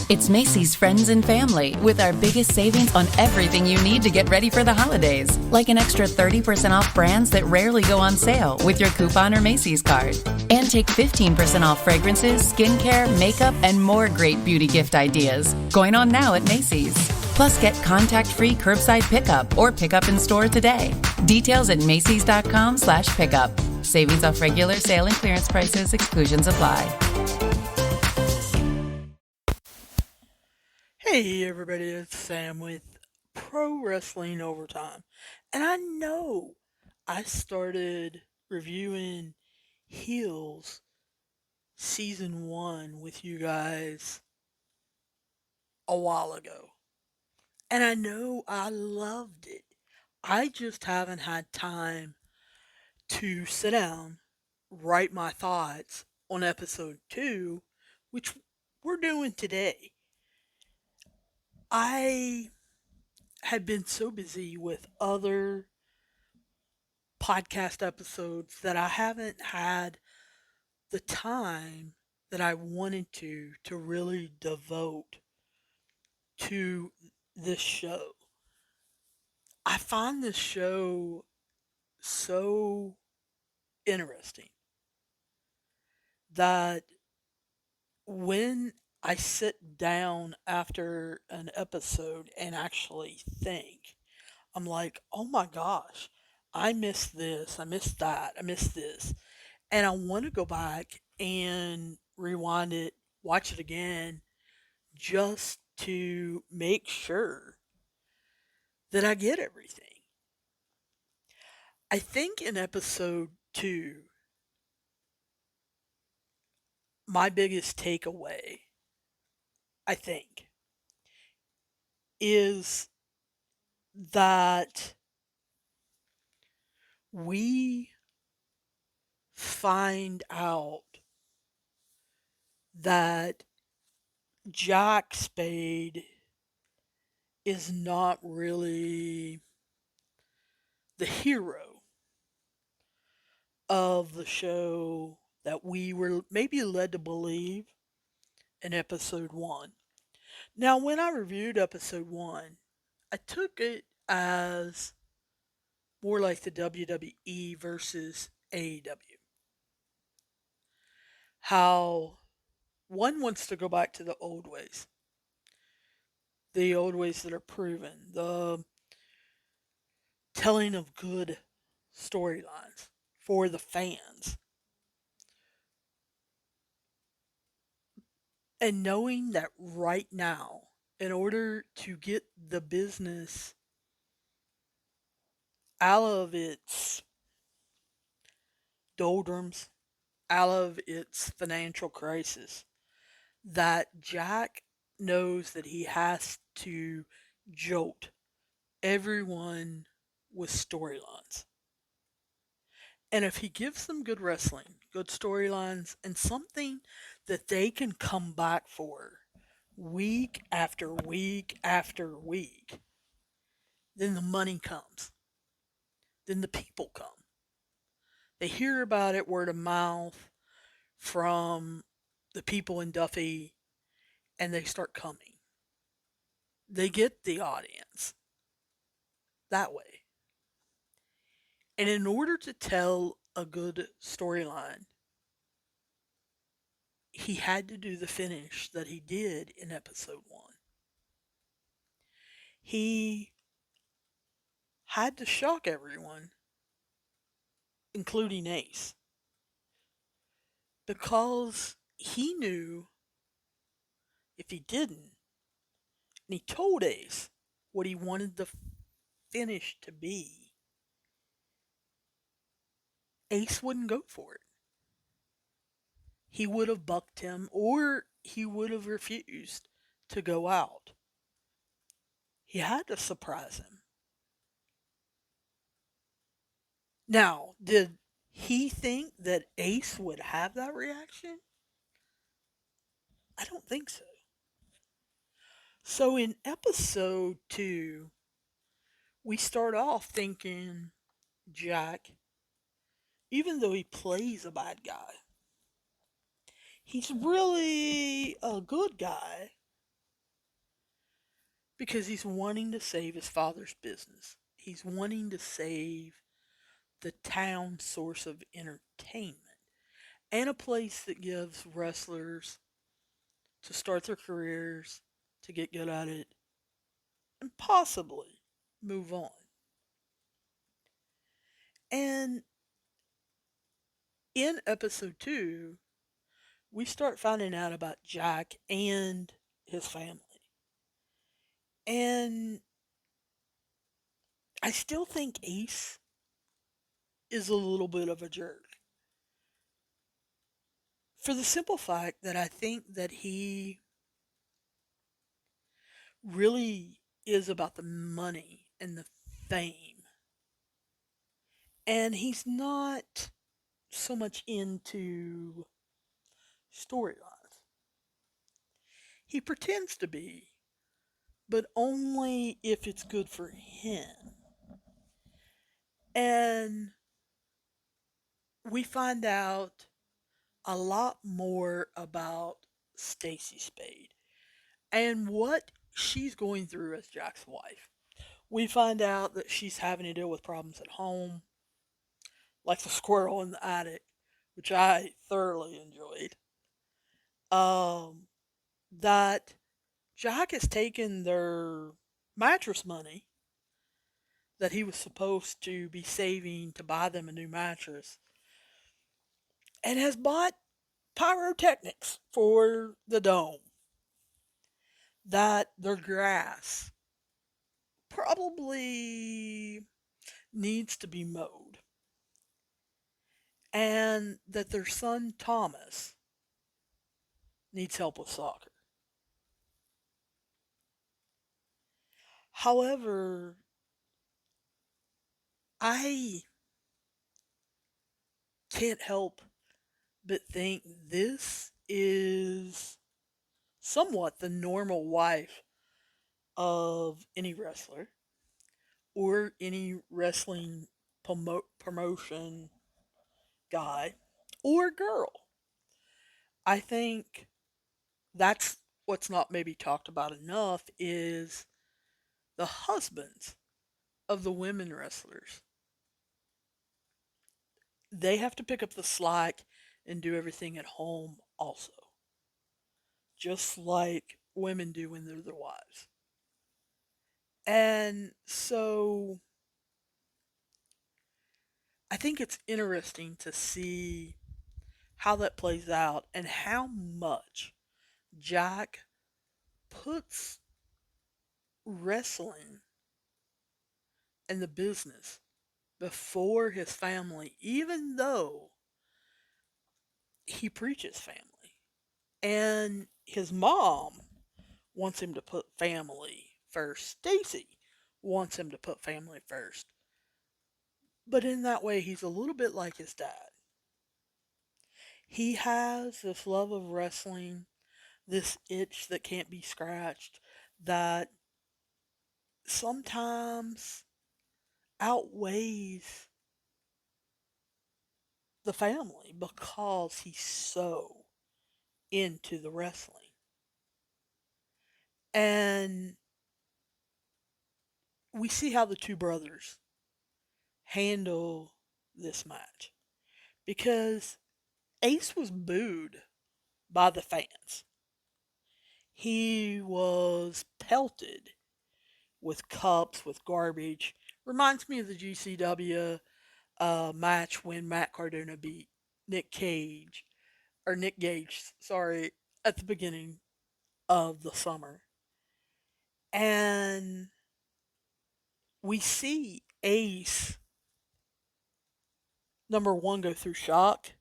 It's Macy's Friends and Family with our biggest savings on everything you need to get ready for the holidays. Like an extra 30% off brands that rarely go on sale with your coupon or Macy's card. And take 15% off fragrances, skincare, makeup, and more great beauty gift ideas. Going on now at Macy's. Plus, get contact-free curbside pickup or pickup in store today. Details at Macys.com/pickup. Savings off regular sale and clearance prices. Exclusions apply. Hey everybody, it's Sam with Pro Wrestling Overtime. And I know I started reviewing Heels Season 1 with you guys a while ago. And I know I loved it. I just haven't had time to sit down, write my thoughts on episode 2, which we're doing today. I had been so busy with other podcast episodes that I haven't had the time that I wanted to really devote to this show. I find this show so interesting that when I sit down after an episode and actually think, I'm like, oh my gosh, I missed this, I missed that, I missed this. And I want to go back and rewind it, watch it again, just to make sure that I get everything. I think in episode 2, my biggest takeaway, I think, is that we find out that Jack Spade is not really the hero of the show that we were maybe led to believe in episode 1. Now, when I reviewed episode 1, I took it as more like the WWE versus AEW. How one wants to go back to the old ways that are proven, the telling of good storylines for the fans, and knowing that right now, in order to get the business out of its doldrums, out of its financial crisis, that Jack knows that he has to jolt everyone with storylines. And if he gives them good wrestling, good storylines, and something that they can come back for week after week after week, then the money comes. Then the people come. They hear about it word of mouth from the people in Duffy, and they start coming. They get the audience that way. And in order to tell a good storyline, he had to do the finish that he did in episode 1. He had to shock everyone, including Ace, because he knew if he didn't, and he told Ace what he wanted the finish to be, Ace wouldn't go for it. He would have bucked him, or he would have refused to go out. He had to surprise him. Now, did he think that Ace would have that reaction? I don't think so. So in episode 2, we start off thinking Jack, even though he plays a bad guy, he's really a good guy because he's wanting to save his father's business. He's wanting to save the town source of entertainment and a place that gives wrestlers to start their careers, to get good at it, and possibly move on. And in episode 2, we start finding out about Jack and his family. And I still think Ace is a little bit of a jerk. For the simple fact that I think that he really is about the money and the fame. And he's not so much into storylines. He pretends to be, but only if it's good for him. And we find out a lot more about Stacy Spade and what she's going through as Jack's wife. We find out that she's having to deal with problems at home, like the squirrel in the attic, which I thoroughly enjoyed. Um, that Jack has taken their mattress money that he was supposed to be saving to buy them a new mattress and has bought pyrotechnics for the dome. That their grass probably needs to be mowed. And that their son Thomas needs help with soccer. However, I can't help but think this is somewhat the normal wife of any wrestler or any wrestling promotion guy or girl. I think that's what's not maybe talked about enough is the husbands of the women wrestlers. They have to pick up the slack and do everything at home also, just like women do when they're their wives. And so I think it's interesting to see how that plays out and how much Jack puts wrestling and the business before his family, even though he preaches family. And his mom wants him to put family first. Stacy wants him to put family first. But in that way, he's a little bit like his dad. He has this love of wrestling, this itch that can't be scratched, that sometimes outweighs the family because he's so into the wrestling. And we see how the two brothers handle this match because Ace was booed by the fans. He was pelted with cups, with garbage. Reminds me of the GCW match when Matt Cardona beat Nick Gage, sorry, at the beginning of the summer. And we see Ace, number one, go through shock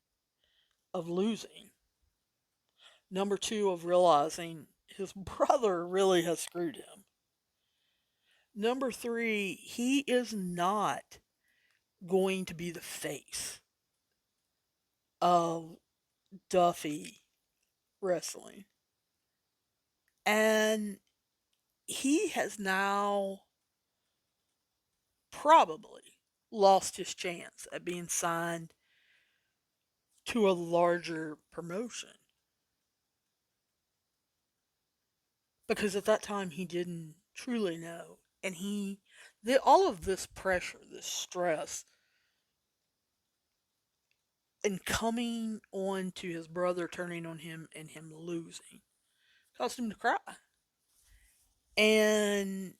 of losing. Number two, of realizing his brother really has screwed him. Number three, he is not going to be the face of Duffy wrestling. And he has now probably lost his chance at being signed to a larger promotion. Because at that time he didn't truly know. And all of this pressure, this stress, and coming on to his brother turning on him and him losing caused him to cry. And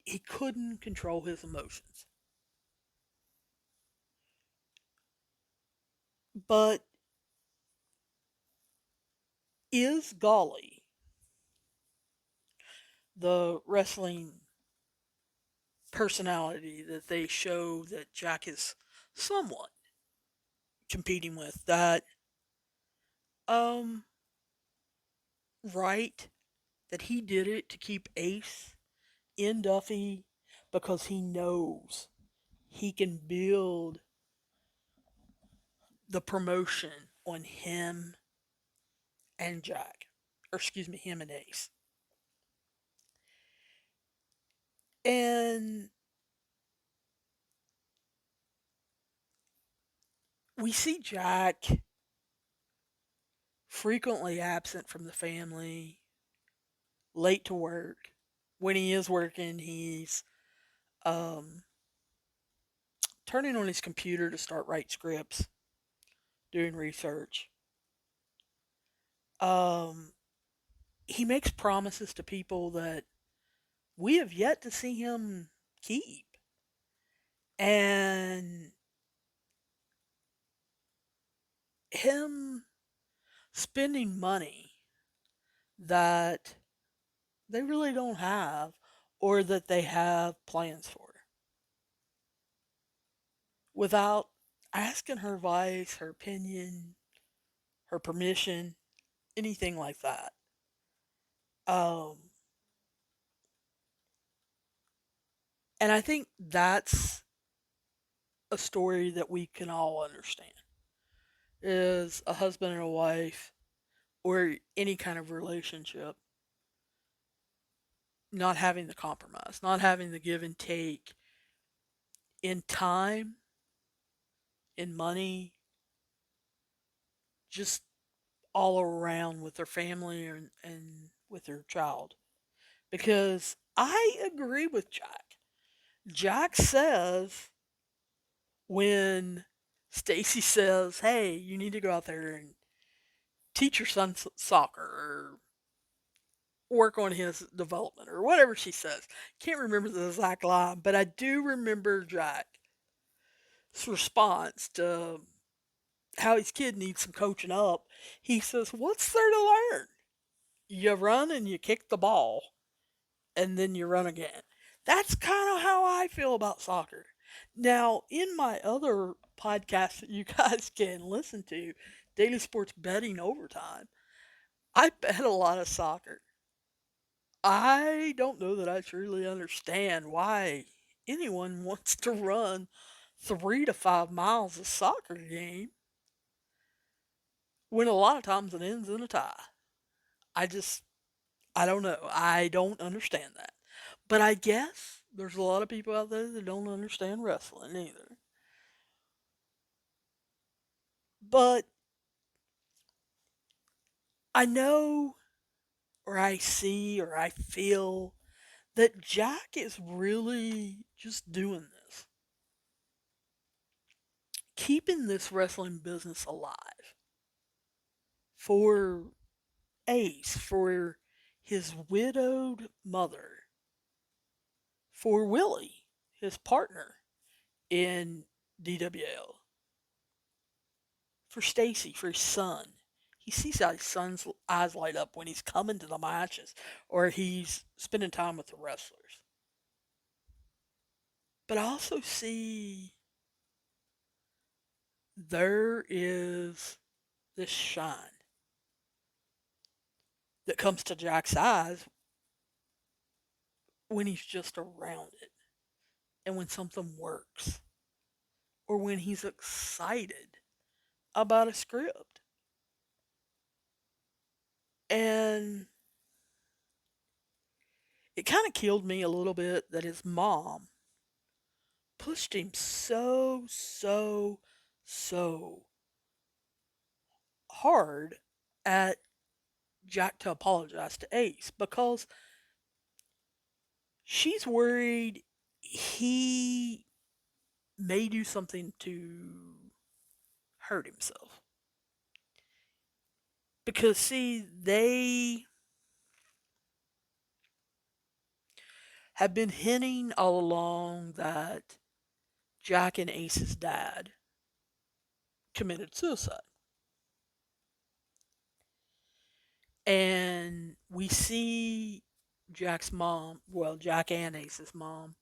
he couldn't control his emotions. But is Golly, the wrestling personality that they show that Jack is somewhat competing with, that um right, that he did it to keep Ace in Duffy because he knows he can build the promotion on him and Jack, or excuse me, him and Ace. And we see Jack frequently absent from the family, late to work. When he is working, he's um, turning on his computer to start write scripts, doing research. Um, he makes promises to people that we have yet to see him keep. And him spending money that they really don't have or that they have plans for without asking her advice, her opinion, her permission, anything like that. Um, and I think that's a story that we can all understand is a husband and a wife or any kind of relationship not having the compromise, not having the give and take in time, in money, just all around with their family and with their child. Because I agree with Jack. Jack says when Stacy says, "Hey, you need to go out there and teach your son soccer or work on his development or whatever she says." Can't remember the exact line, but I do remember Jack's response to how his kid needs some coaching up. He says, "What's there to learn? You run and you kick the ball, and then you run again." That's kind of how I feel about soccer. Now, in my other podcast that you guys can listen to, Daily Sports Betting Overtime, I bet a lot of soccer. I don't know that I truly understand why anyone wants to run 3 to 5 miles a soccer game when a lot of times it ends in a tie. I just, I don't know. I don't understand that. But I guess there's a lot of people out there that don't understand wrestling either. But I know, or I see, or I feel that Jack is really just doing this, keeping this wrestling business alive for Ace, for his widowed mother, for Willie, his partner in DWL, for Stacy, for his son. He sees how his son's eyes light up when he's coming to the matches or he's spending time with the wrestlers. But I also see there is this shine that comes to Jack's eyes when he's just around it and when something works or when he's excited about a script. And it kind of killed me a little bit that his mom pushed him so hard at Jack to apologize to Ace because She's worried he may do something to hurt himself. Because, see, they have been hinting all along that Jack and Ace's dad committed suicide. And we see Jack's mom, well, Jack and Ace's mom,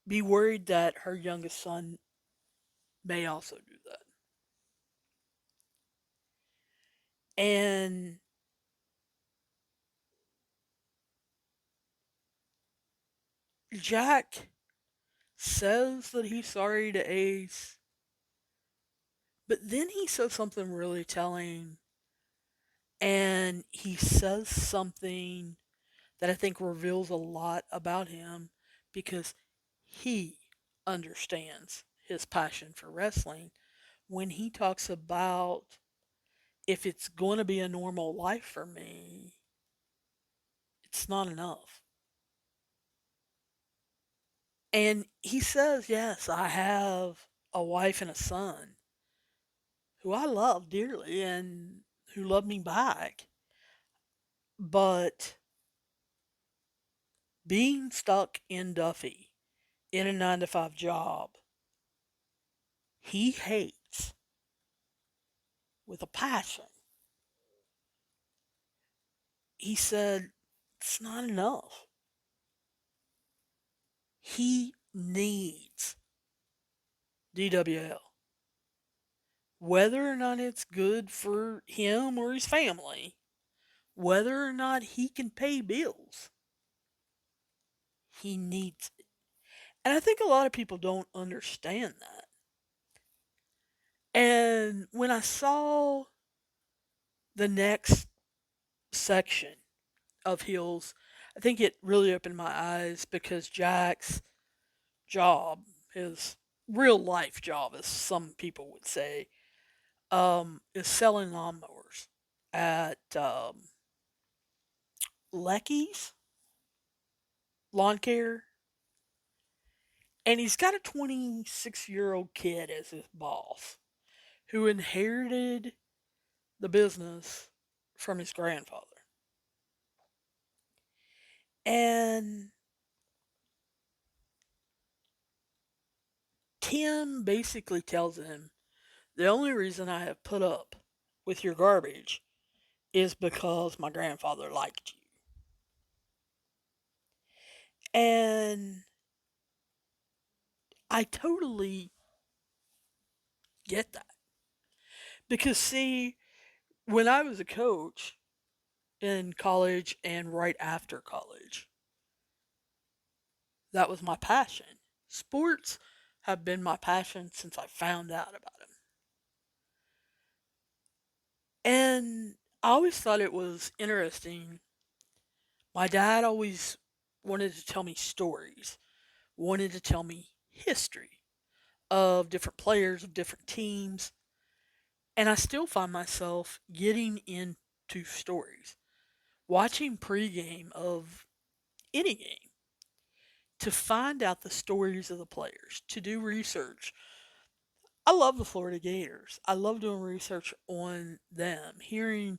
be worried that her youngest son may also do that. And Jack says that he's sorry to Ace, but then he says something really telling, and he says something that I think reveals a lot about him because he understands his passion for wrestling when he talks about, if it's going to be a normal life for me, it's not enough. And he says, yes, I have a wife and a son who I love dearly and who love me back. But being stuck in Duffy in a 9 to 5 job, he hates with a passion. He said, it's not enough. He needs DWL. Whether or not it's good for him or his family, whether or not he can pay bills, he needs it. And I think a lot of people don't understand that. And when I saw the next section of Heels, I think it really opened my eyes because Jack's job, his real life job, as some people would say, is selling lawnmowers at Lecky's Lawn Care. And he's got a 26-year-old kid as his boss who inherited the business from his grandfather. And Tim basically tells him, the only reason I have put up with your garbage is because my grandfather liked you. And I totally get that. Because, see, when I was a coach in college and right after college, that was my passion. Sports have been my passion since I found out about them. And I always thought it was interesting. My dad always wanted to tell me stories, wanted to tell me history of different players, of different teams. And I still find myself getting into stories, watching pregame of any game to find out the stories of the players, to do research. I love the Florida Gators. I love doing research on them, hearing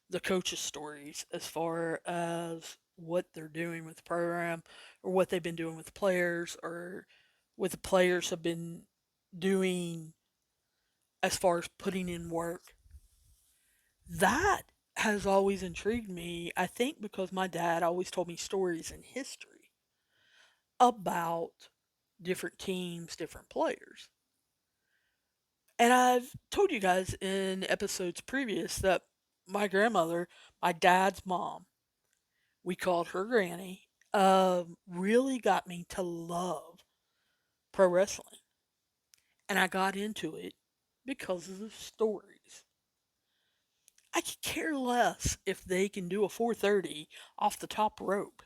the coaches' stories as far as what they're doing with the program or what they've been doing with the players or what the players have been doing as far as putting in work. That has always intrigued me, I think because my dad always told me stories in history about different teams, different players. And I've told you guys in episodes previous that my grandmother, my dad's mom, we called her Granny, really got me to love pro wrestling. And I got into it because of the stories. I could care less if they can do a 430 off the top rope.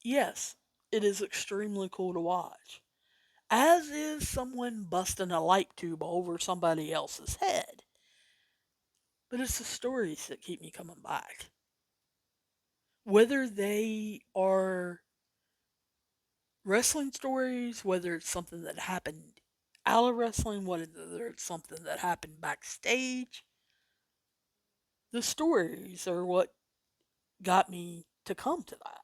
Yes, it is extremely cool to watch, as is someone busting a light tube over somebody else's head. But it's the stories that keep me coming back. Whether they are wrestling stories, whether it's something that happened out of wrestling, whether it's something that happened backstage, the stories are what got me to come to that.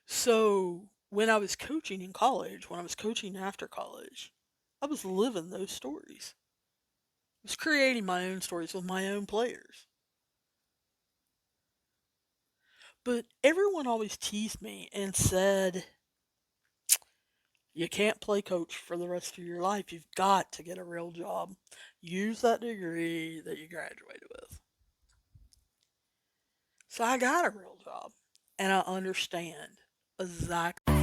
So when I was coaching in college, when I was coaching after college, I was living those stories. I was creating my own stories with my own players. But everyone always teased me and said, you can't play coach for the rest of your life. You've got to get a real job. Use that degree that you graduated with. So I got a real job and I understand exactly.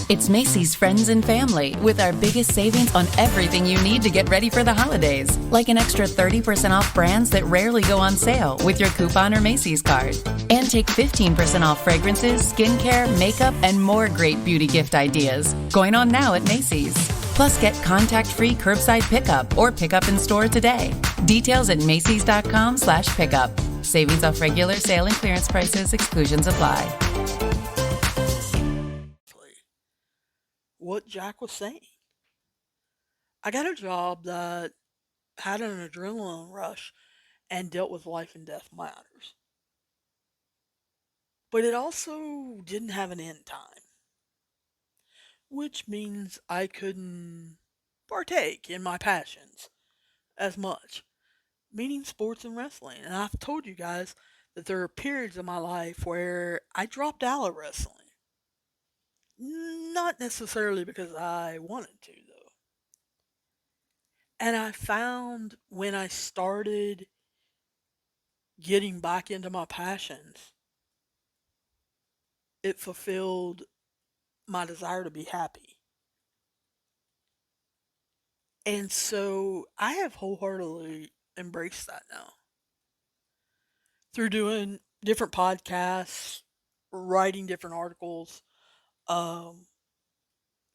It's Macy's Friends and Family with our biggest savings on everything you need to get ready for the holidays, like an extra 30% off brands that rarely go on sale with your coupon or Macy's card. And take 15% off fragrances, skincare, makeup, and more great beauty gift ideas. Going on now at Macy's. Plus, get contact-free curbside pickup or pickup in store today. Details at Macys.com/pickup. Savings off regular sale and clearance prices. Exclusions apply. What Jack was saying. I got a job that had an adrenaline rush and dealt with life and death matters. But it also didn't have an end time, which means I couldn't partake in my passions as much, meaning sports and wrestling. And I've told you guys that there are periods in my life where I dropped out of wrestling. Not necessarily because I wanted to, though. And I found when I started getting back into my passions, it fulfilled my desire to be happy. And so I have wholeheartedly embraced that now through doing different podcasts, writing different articles, um,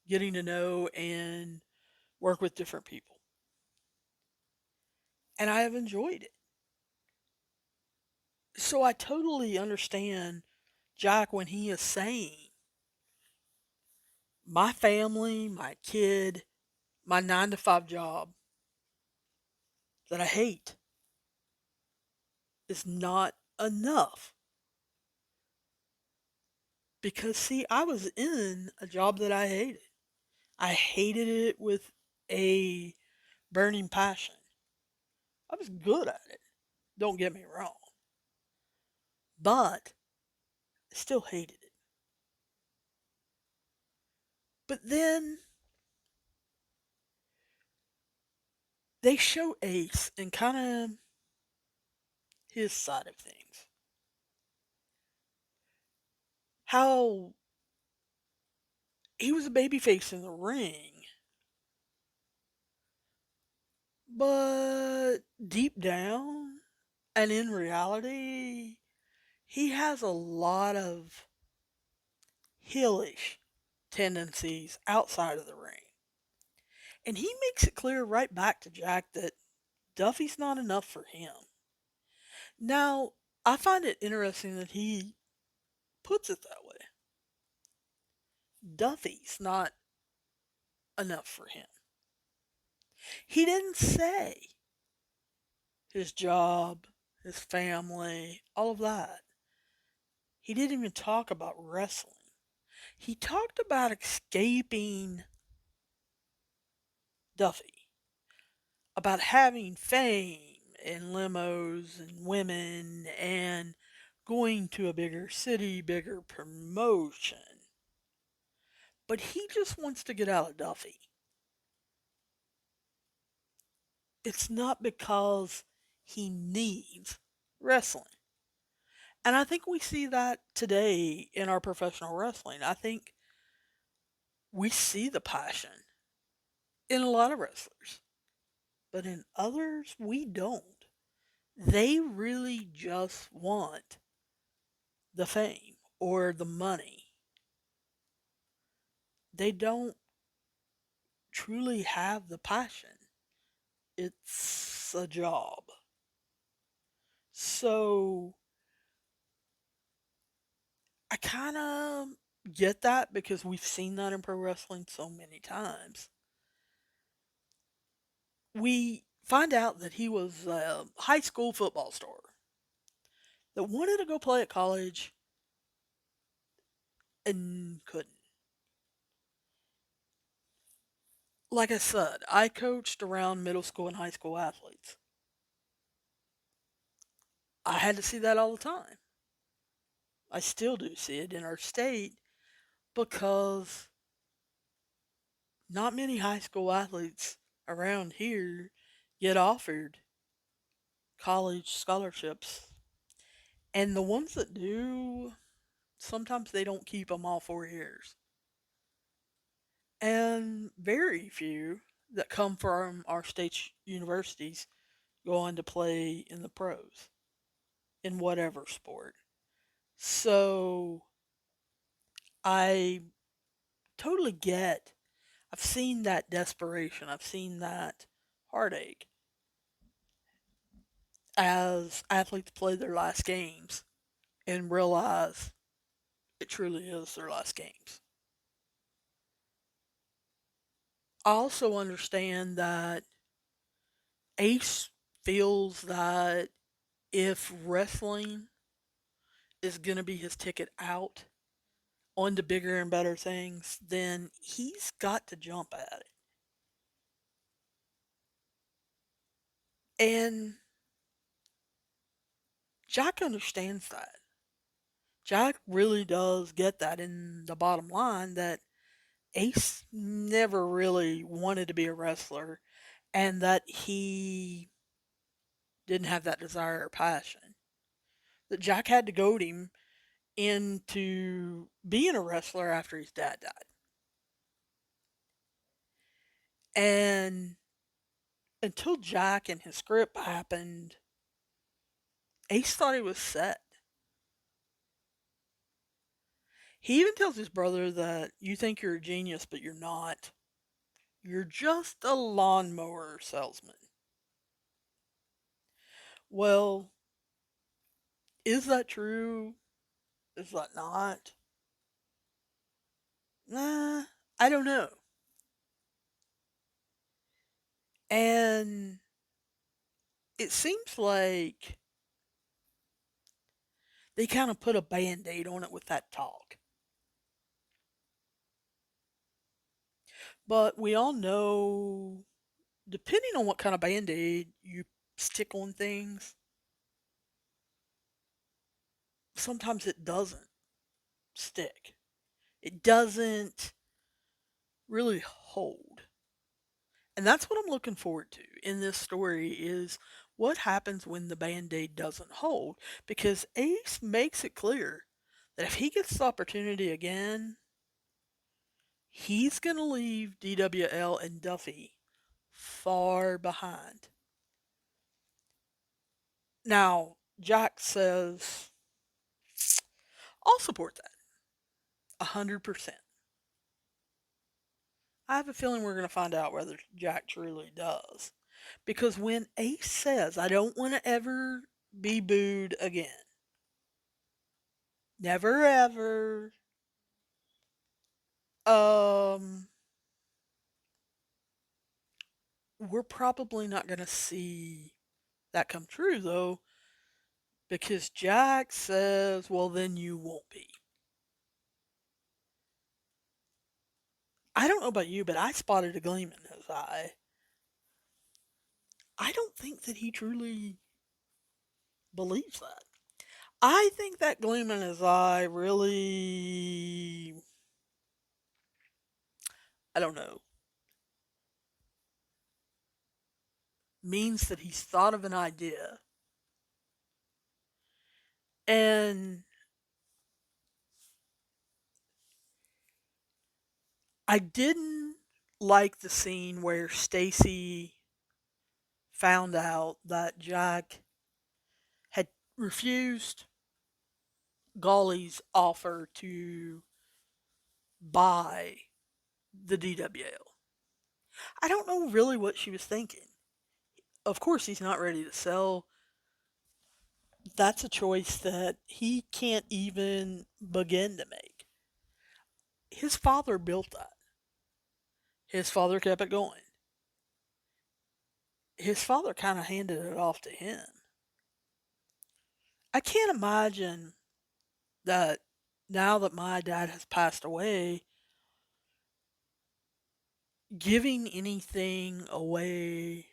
getting to know and work with different people. And I have enjoyed it. So I totally understand Jack when he is saying my family, my kid, my 9 to 5 job that I hate is not enough. Because, see, I was in a job that I hated. I hated it with a burning passion. I was good at it. Don't get me wrong. But I still hated it. But then they show Ace and kind of his side of things. How he was a babyface in the ring, but deep down and in reality, he has a lot of heelish tendencies outside of the ring. And he makes it clear right back to Jack that Duffy's not enough for him. Now, I find it interesting that he puts it that way. Duffy's not enough for him. He didn't say his job, his family, all of that. He didn't even talk about wrestling. He talked about escaping Duffy, about having fame and limos and women and going to a bigger city, bigger promotion. But he just wants to get out of Duffy. It's not because he needs wrestling. And I think we see that today in our professional wrestling. I think we see the passion in a lot of wrestlers, but in others, we don't. They really just want the fame or the money. They don't truly have the passion. It's a job. So I kind of get that because we've seen that in pro wrestling so many times. We find out that he was a high school football star that wanted to go play at college and couldn't. Like I said, I coached around middle school and high school athletes. I had to see that all the time. I still do see it in our state because not many high school athletes around here get offered college scholarships. And the ones that do, sometimes they don't keep them all 4 years. And very few that come from our state universities go on to play in the pros in whatever sport. So I totally get, I've seen that desperation, I've seen that heartache as athletes play their last games and realize it truly is their last games. I also understand that Ace feels that if wrestling is going to be his ticket out onto bigger and better things, then he's got to jump at it. And Jack understands that. Jack really does get that in the bottom line that Ace never really wanted to be a wrestler and that he didn't have that desire or passion. That Jack had to goad him into being a wrestler after his dad died. And until Jack and his script happened, Ace thought he was set. He even tells his brother that you think you're a genius, but you're not. You're just a lawnmower salesman. Well, is that true? Is that not? Nah, I don't know. And it seems like they kind of put a band aid on it with that talk. But we all know, depending on what kind of band aid you stick on things, sometimes it doesn't stick. It doesn't really hold. And that's what I'm looking forward to in this story is what happens when the band-aid doesn't hold because Ace makes it clear that if he gets the opportunity again, he's going to leave DWL and Duffy far behind. Now, Jack says, I'll support that 100%. I have a feeling we're going to find out whether Jack truly does. Because when Ace says, I don't want to ever be booed again, never ever, um, we're probably not going to see that come true though, because Jack says, well, then you won't be. I don't know about you, but I spotted a gleam in his eye. I don't think that he truly believes that. I think that gleam in his eye really, I don't know, means that he's thought of an idea. And I didn't like the scene where Stacy found out that Jack had refused Golly's offer to buy the DWL. I don't know really what she was thinking. Of course, he's not ready to sell That's a choice that he can't even begin to make. His father built that. His father kept it going. His father kind of handed it off to him. I can't imagine that now that my dad has passed away, giving anything away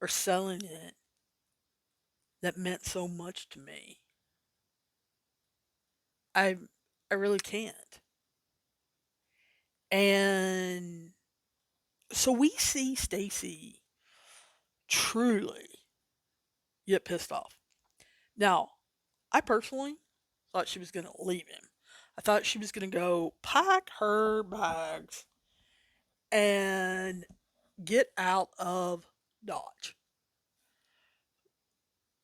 or selling it that meant so much to me. I I really can't. And so we see Stacy truly get pissed off. Now, I personally thought she was going to leave him. I thought she was going to go pack her bags and get out of Dodge.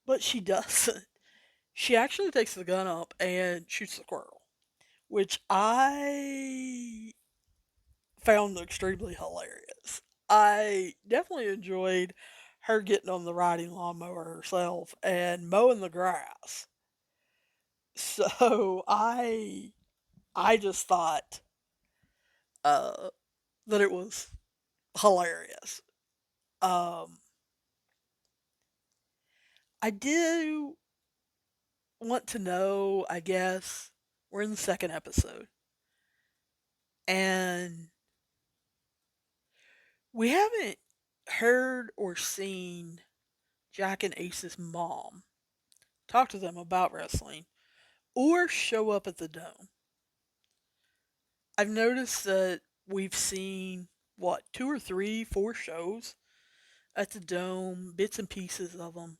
But she doesn't. She actually takes the gun up and shoots the squirrel, which I found extremely hilarious. I definitely enjoyed her getting on the riding lawnmower herself and mowing the grass. So I just thought uh, that it was hilarious. Um, I do want to know, I guess, we're in the second episode, and we haven't heard or seen Jack and Ace's mom talk to them about wrestling or show up at the dome. I've noticed that we've seen, what, two or three, four shows at the dome, bits and pieces of them,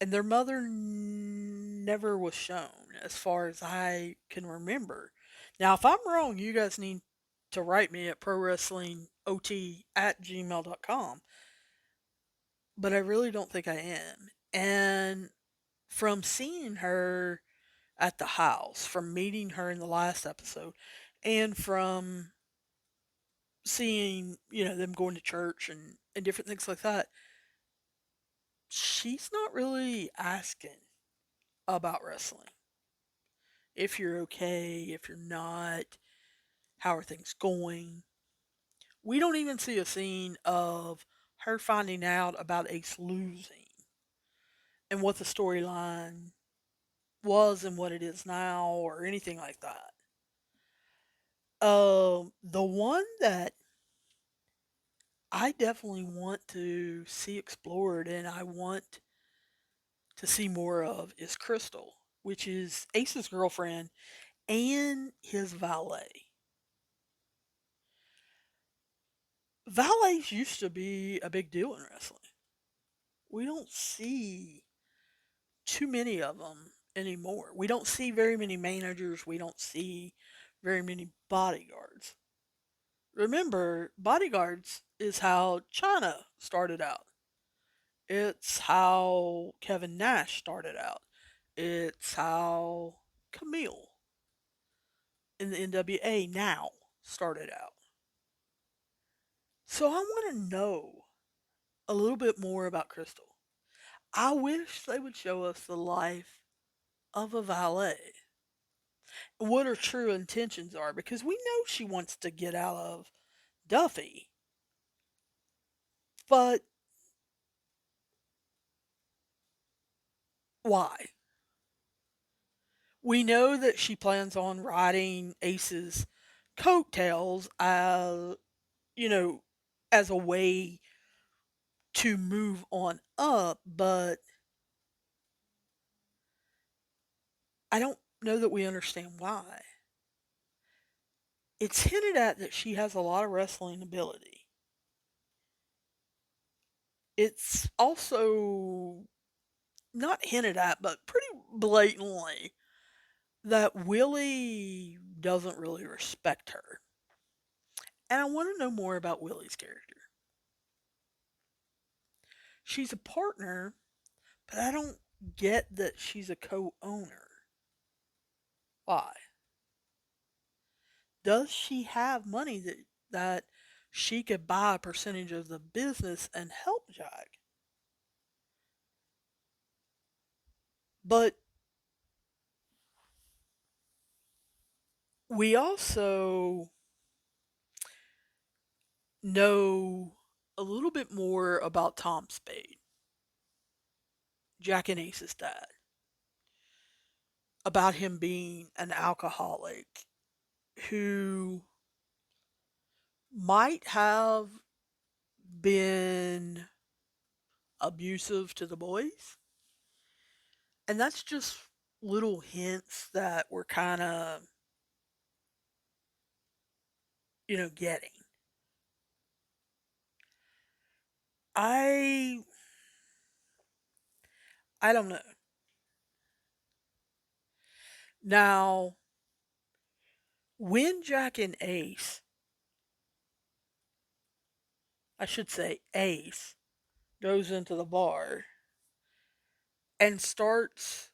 and their mother never was shown as far as I can remember. Now, if I'm wrong, you guys need to write me at ProWrestlingOT@gmail.com, but I really don't think I am. And from seeing her at the house, from meeting her in the last episode, and from seeing, them going to church and different things like that, she's not really asking about wrestling. If you're okay, if you're not, how are things going? We don't even see a scene of her finding out about Ace losing and what the storyline was and what it is now or anything like that. The one that I definitely want to see explored and I want to see more of is Crystal, which is Ace's girlfriend and his valet. Valets used to be a big deal in wrestling. We don't see too many of them anymore. We don't see very many managers. We don't see very many bodyguards. Remember, bodyguards is how China started out. It's how Kevin Nash started out. It's how Camille in the NWA now started out. So I want to know a little bit more about Crystal. I wish they would show us the life of a valet, what her true intentions are, because we know she wants to get out of Duffy, but why? We know that she plans on riding Ace's coattails, you know, as a way to move on up, but I don't know that we understand why. It's hinted at that she has a lot of wrestling ability. It's also not hinted at, but pretty blatantly that Willie doesn't really respect her. And I want to know more about Willie's character. She's a partner, but I don't get that she's a co owner. Why? Does she have money that she could buy a percentage of the business and help Jack? But we also know a little bit more about Tom Spade, Jack and Ace's dad, about him being an alcoholic who might have been abusive to the boys. And that's just little hints that we're kind of, getting. I I don't know. Now, when Jack and Ace, I should say Ace, goes into the bar and starts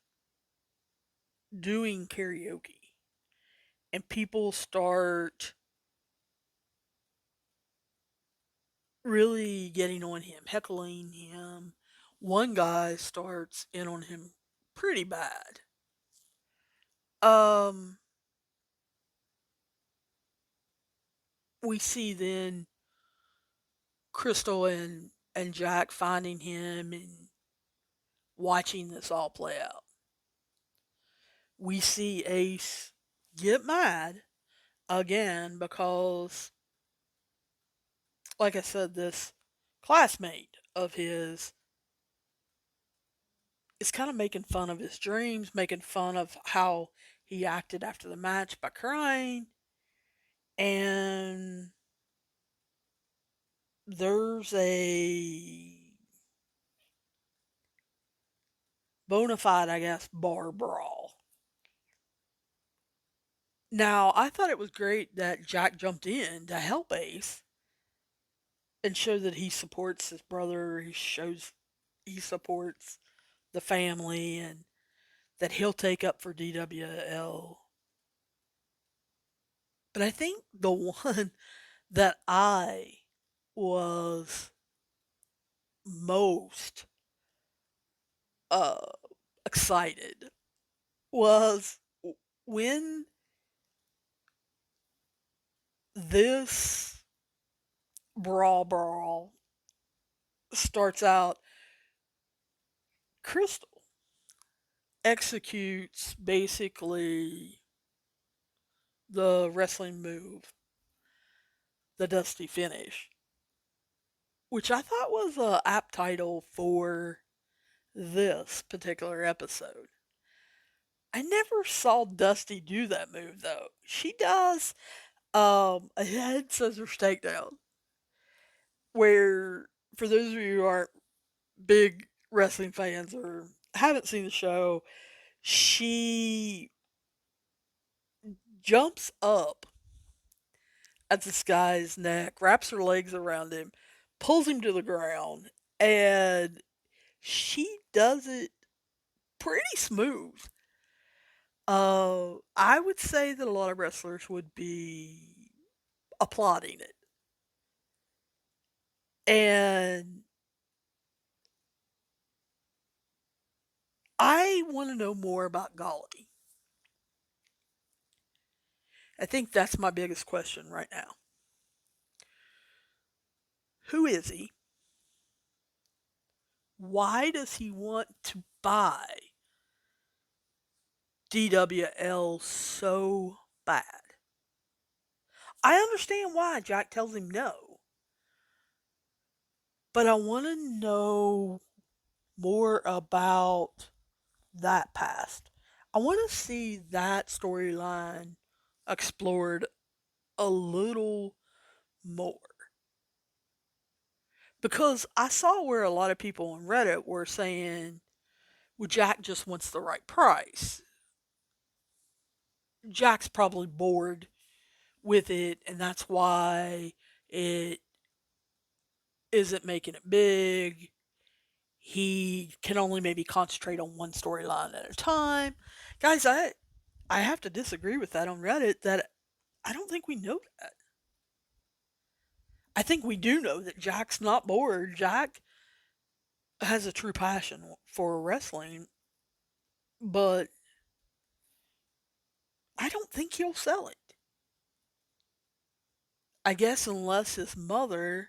doing karaoke, and people start really getting on him, heckling him. One guy starts in on him pretty bad. Um, we see then Crystal and Jack finding him and watching this all play out. We see Ace get mad again because, like I said, this classmate of his is kind of making fun of his dreams, making fun of how he acted after the match by crying. And there's a bona fide, I guess, bar brawl. Now, I thought it was great that Jack jumped in to help Ace and show that he supports his brother. He shows he supports the family and that he'll take up for DWL. But I think the one that I was most uh, excited was when this brawl starts out. Crystal executes basically the wrestling move, the Dusty Finish, which I thought was a apt title for this particular episode. I never saw Dusty do that move though. She does a head scissors takedown, where for those of you who aren't big wrestling fans or haven't seen the show, she jumps up at this guy's neck, wraps her legs around him, pulls him to the ground, and she does it pretty smooth. I would say that a lot of wrestlers would be applauding it. And I want to know more about Golly. I think that's my biggest question right now. Who is he? Why does he want to buy DWL so bad? I understand why Jack tells him no, but I want to know more about that past. I want to see that storyline explored a little more. Because I saw where a lot of people on Reddit were saying, well, Jack just wants the right price. Jack's probably bored with it, and that's why it isn't making it big. He can only maybe concentrate on one storyline at a time. Guys, I have to disagree with that on Reddit that I don't think we know that. I think we do know that Jack's not bored. Jack has a true passion for wrestling but I don't think he'll sell it. I guess unless his mother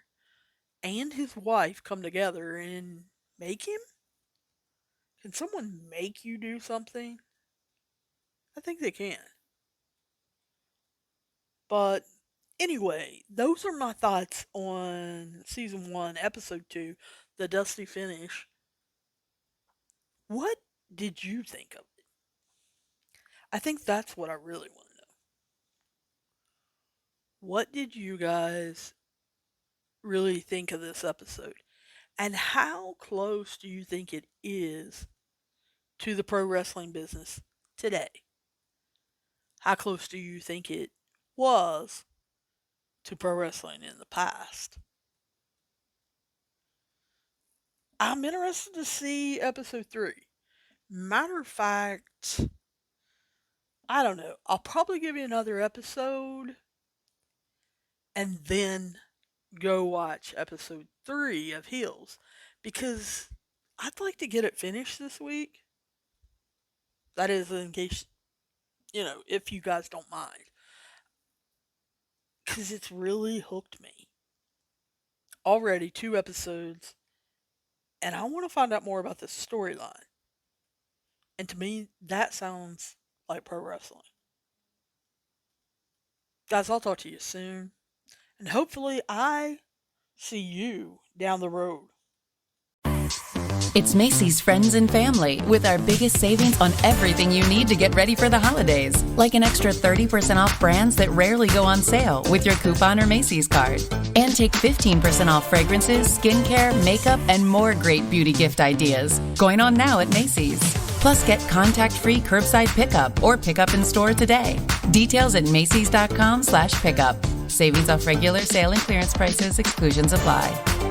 and his wife come together and make him? Can someone make you do something? I think they can. But anyway, those are my thoughts on season 1, episode 2, the Dusty Finish. What did you think of it? I think that's what I really want to know. What did you guys really think of this episode? And how close do you think it is to the pro wrestling business today? How close do you think it was to pro wrestling in the past? I'm interested to see episode 3. Matter of fact, I don't know. I'll probably give you another episode and then go watch episode 3 of Heels because I'd like to get it finished this week. That is in case, if you guys don't mind. Because it's really hooked me. Already 2 episodes, and I want to find out more about the storyline. And to me, that sounds like pro wrestling. Guys, I'll talk to you soon. And hopefully I see you down the road. It's Macy's Friends and Family with our biggest savings on everything you need to get ready for the holidays. Like an extra 30% off brands that rarely go on sale with your coupon or Macy's card. And take 15% off fragrances, skincare, makeup, and more great beauty gift ideas. Going on now at Macy's. Plus, get contact-free curbside pickup or pickup in store today. Details at Macys.com/pickup. Savings off regular sale and clearance prices. Exclusions apply.